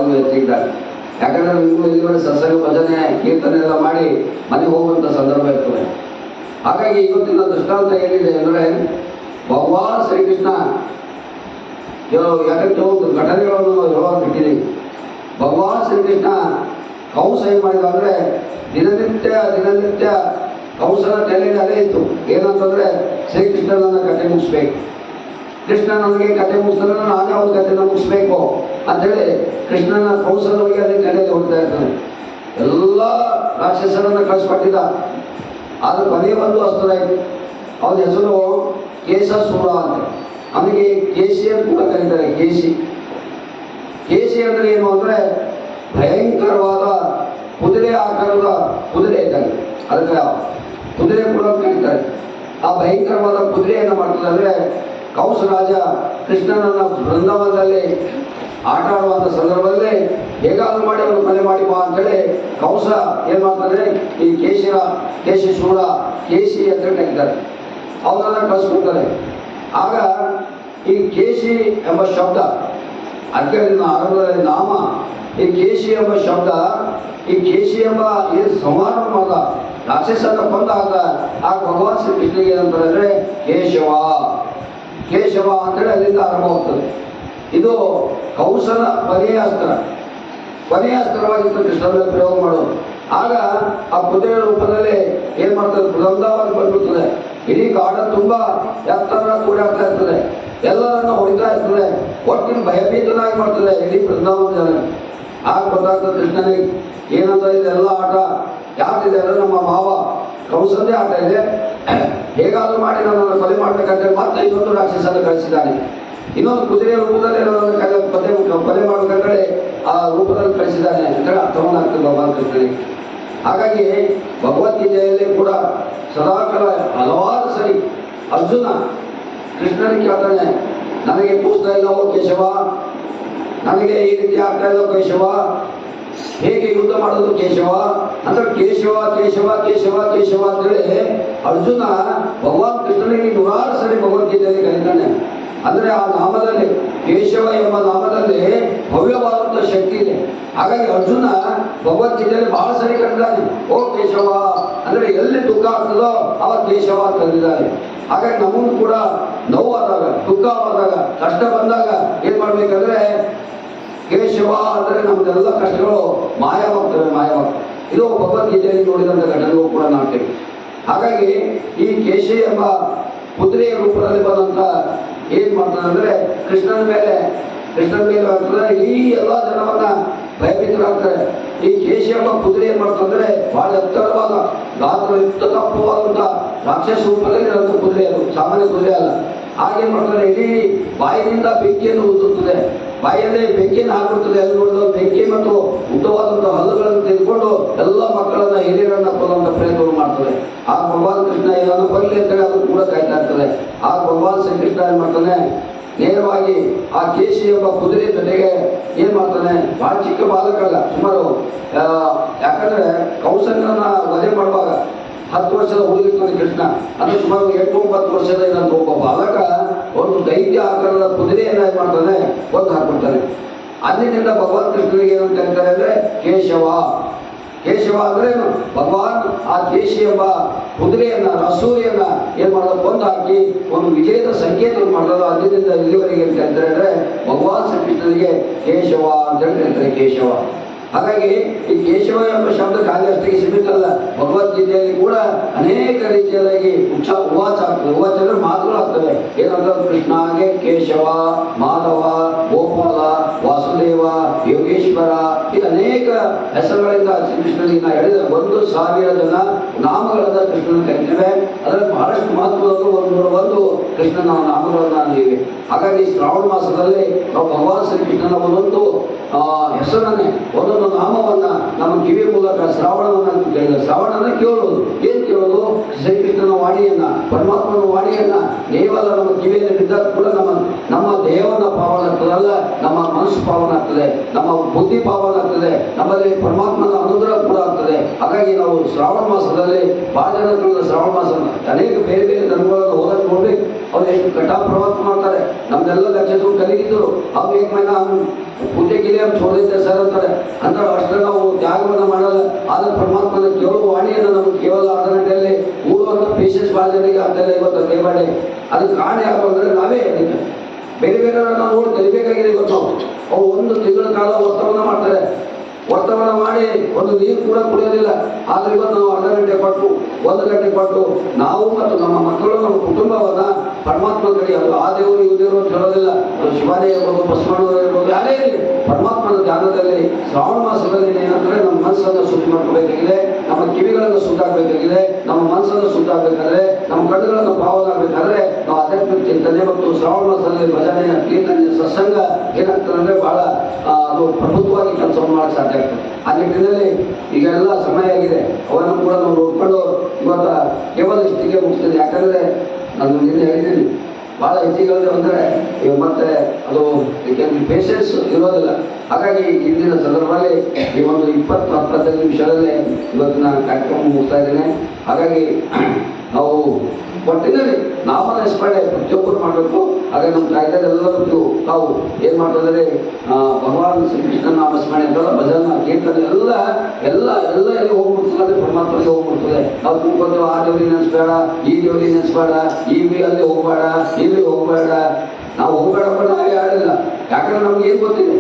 ಯಾವಾಗಲೂ ಹೆಚ್ಚಿದ್ದಾರೆ. ಯಾಕಂದರೆ ನೀವು ಇಲ್ಲಿವರೆ ಸತ್ಸಂಗ ಭಜನೆ ಕೀರ್ತನೆ ಎಲ್ಲ ಮಾಡಿ ಮನೆಗೆ ಹೋಗುವಂಥ ಸಂದರ್ಭ ಇರ್ತದೆ. ಹಾಗಾಗಿ ಇವತ್ತಿನ ದೃಷ್ಟಾಂತ ಏನಿದೆ ಅಂದರೆ ಭಗವಾನ್ ಶ್ರೀಕೃಷ್ಣ ಯಾಕಂದ್ರೆ ಒಂದು ಘಟನೆಗಳನ್ನು ಯಾವಾಗ ಬಿಟ್ಟಿದ್ದೀವಿ. ಭಗವಾನ್ ಶ್ರೀಕೃಷ್ಣ ಕಂಸ ಏನು ಮಾಡಿದ ಅಂದರೆ ದಿನನಿತ್ಯ ಕಂಸನ ತಲೆಯಲ್ಲಿ ಅದೇ ಇತ್ತು. ಏನಂತಂದರೆ ಶ್ರೀಕೃಷ್ಣನನ್ನ ಕತೆ ಮುಗಿಸ್ಬೇಕು, ಕೃಷ್ಣ ನನಗೆ ಕತೆ ಮುಗಿಸಿದ್ರೆ ನಾನೇ ಅವ್ರ ಕಥೆನ ಮುಗಿಸ್ಬೇಕು ಅಂಥೇಳಿ ಕೃಷ್ಣನ ಕಂಸನವರಿಗೆ ಅದೇ ತಲೆಯಲ್ಲಿ ಹೊಡ್ತಾ ಇರ್ತಾನೆ. ಎಲ್ಲ ರಾಕ್ಷಸರನ್ನು ಕಳಿಸ್ಕೊಟ್ಟಿದ್ದ. ಆದರೆ ಕೊನೆಗೆ ಬಂದು ಅಸ್ತರಾಯ್ತು. ಅವನ ಹೆಸರು ಕೇಶಸೂರ ಅಂತ. ಅವನಿಗೆ ಕೇಶಿ ಅಂತ ಕೂಡ ಕರೀತಾರೆ. ಕೇಶಿ ಅಂದರೆ ಏನು ಅಂದರೆ ಭಯಂಕರವಾದ ಕುದುರೆ ಆಕಾರದ ಕುದುರೆ ಇದ್ದಂಗೆ, ಅದಕ್ಕೆ ಕುದುರೆ ಕೂಡ ಕರೀತಾರೆ. ಆ ಭಯಂಕರವಾದ ಕುದುರೆಯನ್ನು ಮಾಡ್ತದೆ. ಅಂದರೆ ಕಂಸ ರಾಜ ಕೃಷ್ಣನನ್ನು ಬೃಂದಾವನದಲ್ಲಿ ಆಟ ಆಡುವಂಥ ಸಂದರ್ಭದಲ್ಲಿ ಹೇಗಾದ್ರೂ ಮಾಡಿ ಅವನು ಕೊಲೆ ಮಾಡಿ ಬಾ ಅಂತೇಳಿ ಕಂಸ ಏನು ಮಾಡ್ತಾರೆ, ಈ ಕೇಶಿಶೂರ ಕೇಶಿ ಅಂತ ಕರೀತಾರೆ, ಅವನನ್ನು ಕಳಿಸ್ಕೊಡ್ತಾರೆ. ಆಗ ಈ ಕೇಶಿ ಎಂಬ ಶಬ್ದ, ಅದಕ್ಕೆ ಆರಂಭದಲ್ಲಿ ನಾಮ, ಈ ಕೇಶಿ ಎಂಬ ಶಬ್ದ, ಈ ಕೇಶಿ ಎಂಬ ಈ ಸಂಹಾರ ಮಾಡ ರಾಕ್ಷಸನ ಕೊಂದಾಗ ಆ ಭಗವಾನ್ ಶ್ರೀಕೃಷ್ಣನಿಗೆ ಏನಂತಂದ್ರೆ ಕೇಶವ ಅಂತೇಳಿ ಅಲ್ಲಿಂದ ಆರಂಭವಾಗ್ತದೆ. ಇದು ಕಂಸನ ಕೊನೆಯ ಅಸ್ತ್ರವಾಗಿತ್ತು ಕೃಷ್ಣನ ಪ್ರಯೋಗ ಮಾಡೋದು. ಆಗ ಆ ಕುದುರೆ ರೂಪದಲ್ಲಿ ಏನ್ ಮಾಡ್ತದೆ, ಬೃಂದಾವನ ಬಂದ್ಬಿಡ್ತದೆ. ಇಡೀ ಗಾಢ ತುಂಬಾ ಎತ್ತರ ಕೂಡಾಡ್ತಾ ಇರ್ತದೆ, ಎಲ್ಲರನ್ನ ಹೊಡಿತಾ ಇರ್ತದೆ, ಒಟ್ಟಿನ ಭಯಭೀತನಾಗಿ ಮಾಡ್ತದೆ ಇಡೀ ಬೃಂದಾವನ ಜನ. ಆಗ ಗೊತ್ತಾಗ್ತದೆ ಕೃಷ್ಣನಿಗೆ ಏನಂತ ಇದೆಲ್ಲ ಆಟ ಯಾಕಿದೆ ಅಂದ್ರೆ ನಮ್ಮ ಮಾವ ಕಂಸಂದೇ ಆಟ ಇದೆ, ಹೇಗಾದ್ರೂ ಮಾಡಿ ನನ್ನನ್ನು ಕೊಲೆ ಮಾಡ್ಬೇಕಂತ ಮತ್ತೆ ಇನ್ನೊಂದು ರಾಕ್ಷಸನ್ನು ಕಳಿಸಿದ್ದಾನೆ. ಇನ್ನೊಂದು ಕುದುರೆಯ ರೂಪದಲ್ಲಿ ನನ್ನನ್ನು ಕೊಲೆ ಮಾಡ್ಬೇಕಂದ್ರೆ ಆ ರೂಪದಲ್ಲಿ ಕಳಿಸಿದ್ದಾನೆ ಅಂತೇಳಿ ಅರ್ಥವನ್ನಾಗ್ತದೆ ಭಗವಾನ್ ಕೃಷ್ಣನಿಗೆ. ಹಾಗಾಗಿ ಭಗವದ್ಗೀತೆಯಲ್ಲಿ ಕೂಡ ಸದಾಕಾಲ ಹಲವಾರು ಸರಿ ಅರ್ಜುನ ಕೃಷ್ಣನಿಗೆ ಕೇಳ್ತಾನೆ, ನನಗೆ ಕೂಸ್ತಾ ಇಲ್ಲವೋ ಕೇಶವ, ನನಗೆ ಈ ರೀತಿ ಆಗ್ತಾ ಇಲ್ಲವೋ ಕೇಶವ, ಹೇಗೆ ಯುದ್ಧ ಮಾಡೋದು ಕೇಶವ ಅಂದ್ರೆ ಕೇಶವ ಕೇಶವ ಕೇಶವ ಕೇಶವ ಅಂತೇಳಿ ಅರ್ಜುನ ಭಗವಾನ್ ಕೃಷ್ಣನಿಗೆ ನೂರಾರು ಸರಿ ಭಗವದ್ಗೀತೆಯಲ್ಲಿ ಕರೀತಾನೆ. ಅಂದ್ರೆ ಆ ನಾಮದಲ್ಲಿ, ಕೇಶವ ಎಂಬ ನಾಮದಲ್ಲಿ ಭವ್ಯವಾದಂಥ ಶಕ್ತಿ ಇದೆ. ಹಾಗಾಗಿ ಅರ್ಜುನ ಭಗವದ್ಗೀತೆಯಲ್ಲಿ ಬಹಳ ಸರಿ ಕರೆದಿದ್ದಾನೆ, ಓ ಕೇಶವ ಅಂದ್ರೆ ಎಲ್ಲಿ ದುಃಖ ಆಗ್ತದೋ ಅವ ಕೇಶವ ಅಂತ ಕರೆದಿದ್ದಾನೆ. ಹಾಗಾಗಿ ನಮಗೂ ಕೂಡ ನೋವಾದಾಗ, ದುಃಖವಾದಾಗ, ಕಷ್ಟ ಬಂದಾಗ ಏನ್ ಮಾಡ್ಬೇಕಂದ್ರೆ ಕೇಶವ ಅಂದರೆ ನಮ್ದೆಲ್ಲ ಕಷ್ಟಗಳು ಮಾಯವಾಗ್ತವೆ. ಇದು ಭಗವದ್ಗೀತೆಯಲ್ಲಿ ನೋಡಿದಂಥ ಘಟನೆಗೂ ಕೂಡ ನಾಡ್ತೇವೆ. ಹಾಗಾಗಿ ಈ ಕೇಶಿ ಎಂಬ ಕುದುರೆಯ ರೂಪದಲ್ಲಿ ಬಂದಂತ ಏನ್ ಮಾಡ್ತಾನೆ ಅಂದ್ರೆ ಕೃಷ್ಣನ ಮೇಲೆ ಆಗ್ತದೆ, ಇಡೀ ಎಲ್ಲ ಜನವನ್ನ ಭಯಭೀತರಾಗ್ತಾರೆ. ಈ ಕೇಶಿ ಎಂಬ ಕುದುರೆ ಏನ್ ಮಾಡ್ತಂದ್ರೆ ಬಹಳ ಎತ್ತರವಾದ ಗಾತ್ರ ಕಪ್ಪವಾದಂತ ರಾಕ್ಷಸ ರೂಪದಲ್ಲಿ ಇರುವಂತ ಕುದುರೆ, ಅದು ಸಾಮಾನ್ಯ ಕುದುರೆ ಅಲ್ಲ. ಹಾಗೇನ್ ಮಾಡ್ತಾರೆ, ಇಡೀ ಬಾಯಿನಿಂದ ಬೆಂಕಿಯನ್ನು ಉದುರುತ್ತದೆ, ಬಾಯಲ್ಲಿ ಬೆಂಕಿಯನ್ನು ಹಾಕಿರ್ತದೆ. ಅಲ್ಲಿ ನೋಡಿದ ಬೆಂಕಿ ಮತ್ತು ಉದ್ದವಾದಂತಹ ಹಲ್ಲುಗಳನ್ನು ತೆಗೆದುಕೊಂಡು ಎಲ್ಲ ಮಕ್ಕಳನ್ನ ಹಿರಿಯರನ್ನ ಕೊಲ್ಲುವಂತ ಪ್ರಯತ್ನವನ್ನು ಮಾಡ್ತದೆ. ಆ ಭಗವಾನ್ ಕೃಷ್ಣ ಇದನ್ನು ಕೊಲ್ಲಿ ಅಂತೇಳಿ ಅದು ಕೂಡ ಕಾಯ್ತಾ ಇರ್ತದೆ. ಆ ಭಗವಾನ್ ಶ್ರೀಕೃಷ್ಣ ಏನ್ ಮಾಡ್ತಾನೆ, ನೇರವಾಗಿ ಆ ಕೇಶಿ ಎಂಬ ಕುದುರೆ ಜೊತೆಗೆ ಏನ್ ಮಾಡ್ತಾನೆ, ಬಹಳ ಚಿಕ್ಕ ಬಾಲಕಲ್ಲ, ಸುಮಾರು ಯಾಕಂದ್ರೆ ಕಂಸನನ್ನ ವಧೆ ಮಾಡುವಾಗ 10 ವರ್ಷದ ಹುಡುಗಿರ್ತಾನೆ ಕೃಷ್ಣ, ಅಂದ್ರೆ ಸುಮಾರು 8-9 ವರ್ಷದ ಇರೋದು ಒಬ್ಬ ಬಾಲಕ ಒಂದು ದೈತ್ಯ ಆಕಾರದ ಕುದುರೆಯನ್ನ ಏನ್ ಮಾಡ್ತಾನೆ, ಒಂದು ಹಾಕ್ಬಿಡ್ತಾನೆ. ಅಲ್ಲಿನಿಂದ ಭಗವಾನ್ ಕೃಷ್ಣನಿಗೆ ಏನಂತ ಹೇಳ್ತಾರೆ ಅಂದ್ರೆ ಕೇಶವ ಅಂದ್ರೆ ಭಗವಾನ್ ಆ ಕೇಶಿ ಎಂಬ ಕುದುರೆಯನ್ನ, ರಸೂರಿಯನ್ನ ಏನ್ ಮಾಡೋದು, ಕೊಂದು ಹಾಕಿ ಒಂದು ವಿಜಯದ ಸಂಕೇತವನ್ನು ಮಾಡೋದು. ಅಲ್ಲಿಂದ ಇಲ್ಲಿವರೆಗೆ ಅಂತ ಹೇಳ್ತಾರೆ ಅಂದ್ರೆ ಭಗವಾನ್ ಶ್ರೀಕೃಷ್ಣನಿಗೆ ಕೇಶವ ಅಂತ ಹೇಳ್ತಾರೆ, ಕೇಶವ. ಹಾಗಾಗಿ ಈ ಕೇಶವ ಎಂಬ ಶಬ್ದ ಖಾಲಿ ಅಷ್ಟಿಗೆ ಸೀಮಿತಲ್ಲ. ಭಗವದ್ಗೀತೆಯಲ್ಲಿ ಕೂಡ ಅನೇಕ ರೀತಿಯಾಗಿ ಉವಾಚ ಆಗ್ತದೆ. ಉವಾಚ ಅಂದ್ರೆ ಮಾತುಗಳು ಆಗ್ತವೆ. ಏನಂದ್ರೆ ಕೃಷ್ಣಗೆ ಕೇಶವ, ಮಾಧವ, ಗೋಪಾಲ, ವಾಸುದೇವ, ಯೋಗೇಶ್ವರ, ಇದು ಅನೇಕ ಹೆಸರುಗಳಿಂದ ಶ್ರೀಕೃಷ್ಣನಿಗೆ ನಾವು ಹೇಳಿದ 1,000 ಜನ ನಾಮಗಳನ್ನ ಕೃಷ್ಣನ ಕರಿತೇವೆ. ಅದರಲ್ಲಿ ಬಹಳಷ್ಟು ಮಹತ್ವದ ಒಂದು ಕೃಷ್ಣನ ನಾಮಗಳನ್ನ ಇವೆ. ಹಾಗಾಗಿ ಶ್ರಾವಣ ಮಾಸದಲ್ಲಿ ನಾವು ಭಗವಾನ್ ಶ್ರೀಕೃಷ್ಣನ ಒಂದೊಂದು ಹೆಸರನ್ನೇ, ಒಂದೊಂದು ನಾಮವನ್ನ ನಮ್ಮ ಕಿವಿ ಮೂಲಕ ಶ್ರಾವಣನ ಕೇಳೋದು. ಏನ್ ಕೇಳೋದು, ಶ್ರೀಕೃಷ್ಣನ ವಾಣಿಯನ್ನ, ಪರಮಾತ್ಮನ ವಾಣಿಯನ್ನ ಕೇವಲ ನಮ್ಮ ಕಿವಿಯಲ್ಲಿ ಬಿದ್ದಾಗ ಕೂಡ ನಮ್ಮ ದೇಹವನ್ನ ಪಾವನ ಆಗ್ತದಲ್ಲ, ನಮ್ಮ ಮನಸ್ಸು ಪಾವನ ಆಗ್ತದೆ, ನಮ್ಮ ಬುದ್ಧಿ ಪಾವನ ಆಗ್ತದೆ, ನಮ್ಮಲ್ಲಿ ಪರಮಾತ್ಮನ ಅನುಗ್ರಹ ಕೂಡ ಆಗ್ತದೆ. ಹಾಗಾಗಿ ನಾವು ಶ್ರಾವಣ ಮಾಸದಲ್ಲಿ ಬಹಳ ಜನ ಶ್ರಾವಣ ಮಾಸ ಅನೇಕ ಬೇರೆ ಬೇರೆ ಧರ್ಮಗಳನ್ನು ಹೋದಾಗ ನೋಡ್ಬೇಕು, ಅವ್ರು ಎಷ್ಟು ಕಠಾ ಪ್ರವಾಸ ಮಾಡ್ತಾರೆ. ನಮ್ದೆಲ್ಲ ಲಕ್ಷ ಕಲಿಗಿದ್ರು ಅವ್ರು ಏಕ್ ಮೈನಾ ಪೂಜೆ ಗಿಲೆ हम छोड़ देते सर ಅಂತಾರೆ. ಅಂದ್ರೆ ಅಷ್ಟೇ ನಾವು ತ್ಯಾಗವನ್ನು ಮಾಡಲ್ಲ. ಆದ್ರೆ ಪರಮಾತ್ಮನ ಕೇಳುವ ವಾಣಿಯನ್ನು ನಮಗೆ ಕೇವಲ ಅರ್ಧ ಗಂಟೆಯಲ್ಲಿ ಮೂಡುವಂಥ ಪೇಷನ್ಸ್ ಭಾಳ ಜನರಿಗೆ ಅದೆಲ್ಲ ಇವತ್ತು ಕೈವಾಡಿ ಅದಕ್ಕೆ ಕಾರಣ ಯಾರು ಅಂದರೆ ನಾವೇ. ಅದಕ್ಕೆ ಬೇರೆ ಬೇರೆ ನಾವು ನೋಡಿ ಕಲಿಬೇಕಾಗಿದೆ. ಇವತ್ತು ಅವ್ರು 1 ತಿಂಗಳ ಕಾಲ ವರ್ತವನ್ನ ಮಾಡ್ತಾರೆ. ವರ್ತವನ್ನ ಮಾಡಿ ಒಂದು ನೀರು ಕೂಡ ಕುಡಿಯೋದಿಲ್ಲ. ಆದ್ರೆ ಇವತ್ತು ನಾವು ಅರ್ಧ ಗಂಟೆ ಕೊಟ್ಟು 1 ಗಂಟೆ ಕೊಟ್ಟು ನಾವು ಮತ್ತು ನಮ್ಮ ಮಕ್ಕಳು ನಮ್ಮ ಕುಟುಂಬವನ್ನ ಪರಮಾತ್ಮ ಕಡೆ ಅದು ಆ ದೇವರು ಇವು ದೇವರು ಅಂತ ಹೇಳೋದಿಲ್ಲ. ಶಿವಾನೇ ಇರ್ಬೋದು, ಬಸವಣ್ಣವರು ಇರ್ಬೋದು, ಯಾರೇ ಇರಲಿ ಪರಮಾತ್ಮನ ಧ್ಯಾನದಲ್ಲಿ ಶ್ರಾವಣ ಮಾಸದಲ್ಲಿ ಏನಂದ್ರೆ ನಮ್ಮ ಮನಸ್ಸನ್ನು ಶುದ್ಧ ಮಾಡ್ಕೋಬೇಕಾಗಿದೆ, ನಮ್ಮ ಕಿವಿಗಳನ್ನು ಶುದ್ಧಾಗಬೇಕಾಗಿದೆ, ನಮ್ಮ ಮನಸ್ಸನ್ನು ಶುದ್ಧಾಗಬೇಕಾದ್ರೆ, ನಮ್ಮ ಕಣ್ಣುಗಳನ್ನು ಪಾವನಾಗಬೇಕಾದ್ರೆ ನಾವು ಆಧ್ಯಾತ್ಮಿಕ ಚಿಂತನೆ ಮತ್ತು ಶ್ರಾವಣ ಮಾಸದಲ್ಲಿ ಭಜನೆ, ಕೀರ್ತನೆ, ಸತ್ಸಂಗ ಏನಾಗ್ತದೆ ಅಂದ್ರೆ ಬಹಳ ಅದು ಪ್ರಭುತ್ವವಾಗಿ ಕೆಲಸವನ್ನು ಮಾಡಕ್ಕೆ ಸಾಧ್ಯ ಆಗ್ತದೆ. ಆ ನಿಟ್ಟಿನಲ್ಲಿ ಈಗೆಲ್ಲ ಸಮಯ ಆಗಿದೆ. ಅವನ್ನು ಕೂಡ ನಾವು ನೋಡ್ಕೊಂಡು ಇವತ್ತ ಕೇವಲ ಇಷ್ಟಿಗೆ ಮುಗಿಸ್ತೇನೆ. ಯಾಕಂದ್ರೆ ನಾನು ನಿನ್ನೆ ಹೇಳಿದ್ದೀನಿ ಭಾಳ ಹೆಚ್ಚಿಗೆ ಅಂದರೆ ಮತ್ತೆ ಅದು ಪೇಷನ್ಸ್ ಇರೋದಿಲ್ಲ. ಹಾಗಾಗಿ ಇಂದಿನ ಸಂದರ್ಭದಲ್ಲಿ ಈ ಒಂದು 20-25 ನಿಮಿಷದಲ್ಲೇ ಇವತ್ತಿನ ಕಾರ್ಯಕ್ರಮ ಮುಗಿಸ್ತಾ ಇದ್ದೇನೆ. ಹಾಗಾಗಿ ನಾವು ಒಟ್ಟಿನಲ್ಲಿ ನಾಮನ ಸ್ಮರಣೆ ಪ್ರತಿಯೊಬ್ಬರು ಮಾಡಬೇಕು. ಹಾಗೆ ನಮ್ಮ ಕಾಯ್ದೆಲ್ಲರೂ ತಾವು ಏನು ಮಾಡ್ತಿದ್ದಾರೆ, ಭಗವಾನ್ ಶ್ರೀಕೃಷ್ಣ ನಾಮ ಸ್ಮರಣೆ ಅಂತಲ್ಲ, ಭಜನ, ಕೀರ್ತನೆ ಎಲ್ಲ ಎಲ್ಲ ಎಲ್ಲ ಎಲ್ಲಿ ಹೋಗ್ಬಿಡ್ತದೆ, ಪರಮಾತ್ಮಗೆ ಹೋಗ್ಬಿಡ್ತದೆ. ನಾವು ಕೂತ್ಕೊಂಡು ಆ ದೇವರಿಗೆ ನೆನೆಸ್ಬೇಡ, ಈ ದೇವರಿಗೆ ನೆನೆಸ್ಬೇಡ, ಅಲ್ಲಿ ಹೋಗ್ಬೇಡ, ಇಲ್ಲಿ ಹೋಗ್ಬೇಡ. ನಾವು ಹೋಗ್ಬೇಡ ನಾವೇ ಯಾರಿಲ್ಲ. ಯಾಕಂದ್ರೆ ನಮ್ಗೆ ಏನು ಗೊತ್ತಿದೆ,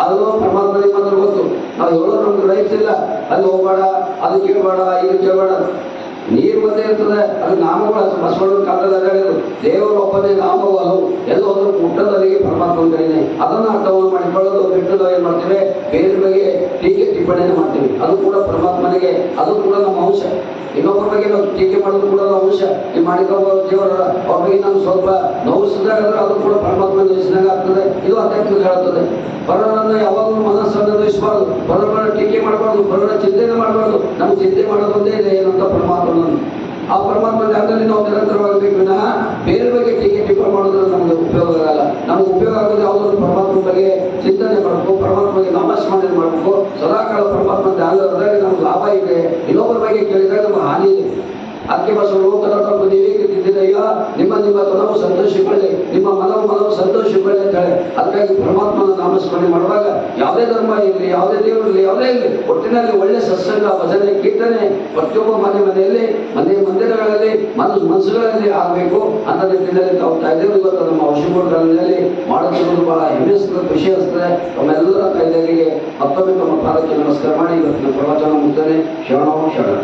ಅದು ಪರಮಾತ್ಮನಿಗೆ ಮಾತ್ರ ಗೊತ್ತು. ನಾವು ಹೇಳೋ ನಮ್ಗೆ ರೈಟ್ಸ್ ಇಲ್ಲ. ಅಲ್ಲಿ ಹೋಗ್ಬೇಡ, ಅದು ಕೇಳಬೇಡ, ಇದು ಕೇಳಬೇಡ. ನೀರು ಒಂದೇ ಇರ್ತದೆ, ಅದು ನಾಮಗಳು ಬಸವಣ್ಣನ ಕಾಲದಲ್ಲಿ ಹೇಳಿದ್ರು, ದೇವರು ಒಬ್ಬನೇ ನಾಮವು ಅದು ಎಲ್ಲ ಒಂದು ಹುಟ್ಟದಲ್ಲಿಗೆ ಪರಮಾತ್ಮನ ಕಡೆನೆ. ಅದನ್ನು ಅರ್ಥವನ್ನು ಮಾಡಿಕೊಳ್ಳೋದು ಬಿಟ್ಟು ನಾವು ಏನು ಮಾಡ್ತೇವೆ, ಬೇರೆ ಬಗ್ಗೆ ಟೀಕೆ ಟಿಪ್ಪಣಿಯನ್ನು ಮಾಡ್ತೀವಿ. ಅದು ಕೂಡ ಪರಮಾತ್ಮನಿಗೆ, ಅದು ಕೂಡ ನಮ್ಮ ಅಂಶ. ಇನ್ನೊಬ್ಬರ ಬಗ್ಗೆ ನಾವು ಟೀಕೆ ಮಾಡೋದು ಕೂಡ ನಮ್ಮ ಅಂಶ. ನೀವು ಮಾಡಿಕೊಳ್ಳೋ ದೇವರ ಅವ್ರ ಬಗ್ಗೆ ನಾನು ಸ್ವಲ್ಪ ನೋವಿಸಿದಾಗ ಅದು ಕೂಡ ಪರಮಾತ್ಮ ನೋಯಿಸಿದಾಗ ಆಗ್ತದೆ. ಇದು ಅಧ್ಯಾತ್ಮ ಹೇಳುತ್ತದೆ. ಪರರನ್ನು ಯಾವಾಗಲೂ ಮನಸ್ಸನ್ನು ನೋಯಿಸಬಾರ್ದು, ಪರರನ್ನ ಟೀಕೆ ಮಾಡಬಾರ್ದು, ಪರರ ಚಿಂತನೆ ಮಾಡಬಾರ್ದು. ನಮ್ಮ ಚಿಂತೆ ಮಾಡೋದೊಂದೇ ಇದೆ ಏನಂತ ಪರಮಾತ್ಮನನ್ನು. ಆ ಪರಮಾತ್ಮ ಧ್ಯಾನದಲ್ಲಿ ನಾವು ನಿರಂತರವಾಗಬೇಕು ವಿನಃ ಬೇರೆ ಬಗ್ಗೆ ಟೀಕೆ ಟಿಪ್ಪಣಿ ಮಾಡೋದ್ರಿಂದ ನಮಗೆ ಉಪಯೋಗ ಆಗಲ್ಲ. ನಮ್ಗೆ ಉಪಯೋಗ ಆಗೋದು ಯಾವುದಾದ್ರು ಪರಮಾತ್ಮ ಬಗ್ಗೆ ಚಿಂತನೆ ಮಾಡಬೇಕು, ಪರಮಾತ್ಮಗೆ ನಾಮಸ್ಮರಣೆ ಮಾಡಬೇಕು. ಸದಾಕಾಲ ಪರಮಾತ್ಮ ಧ್ಯಾನದಲ್ಲಿ ನಮ್ಗೆ ಲಾಭ ಇದೆ. ಇನ್ನೊಬ್ಬರ ಬಗ್ಗೆ ಕೇಳಿದಾಗ ನಮ್ಗೆ ಹಾನಿ ಇದೆ. ಅದಕ್ಕೆ ಬಸವಣ್ಣ ನೀವೇಗಿದ್ದಿದೆಯೋ ನಿಮ್ಮ ತೊಲವು ಸಂತೋಷಕೊಳ್ಳಿ, ನಿಮ್ಮ ಮನವು ಸಂತೋಷಕೊಳ್ಳಿ ಅಂತ ಹೇಳಿ. ಅದಕ್ಕಾಗಿ ಪರಮಾತ್ಮನ ನಾಮಸ್ಮರಣೆ ಮಾಡುವಾಗ ಯಾವುದೇ ಧರ್ಮ ಇರಲಿ, ಯಾವುದೇ ದೇವರು ಇರಲಿ, ಯಾವುದೇ ಇರಲಿ, ಒಟ್ಟಿನಲ್ಲಿ ಒಳ್ಳೆ ಸತ್ಸಂಗ, ಭಜನೆ, ಕೀರ್ತನೆ ಪ್ರತಿಯೊಬ್ಬ ಮನೆಯಲ್ಲಿ, ಮಂದಿರಗಳಲ್ಲಿ, ಮನಸ್ಸುಗಳಲ್ಲಿ ಆಗಬೇಕು. ಅಂತ ನಿಟ್ಟಿನಲ್ಲಿ ತಾವು ತಾಯ್ದೇವರು ಇವತ್ತು ನಮ್ಮ ಔಷಧಿಗಳಲ್ಲಿ ಮಾಡುತ್ತಿರುವುದು ಬಹಳ ಹೆಮ್ಮೆಸ್ತದ, ಖುಷಿ ಅನಿಸ್ತದೆ. ತಮ್ಮೆಲ್ಲರ ತಾಯ್ದೇವರಿಗೆ ಮತ್ತೊಮ್ಮೆ ತಮ್ಮ ಪಾದಕ್ಕೆ ನಮಸ್ಕಾರ ಮಾಡಿ ಇವತ್ತಿನ ಪ್ರವಚನ ಮುಗಿಸ್ತೇನೆ. ಶರಣೋ ಶರಣ.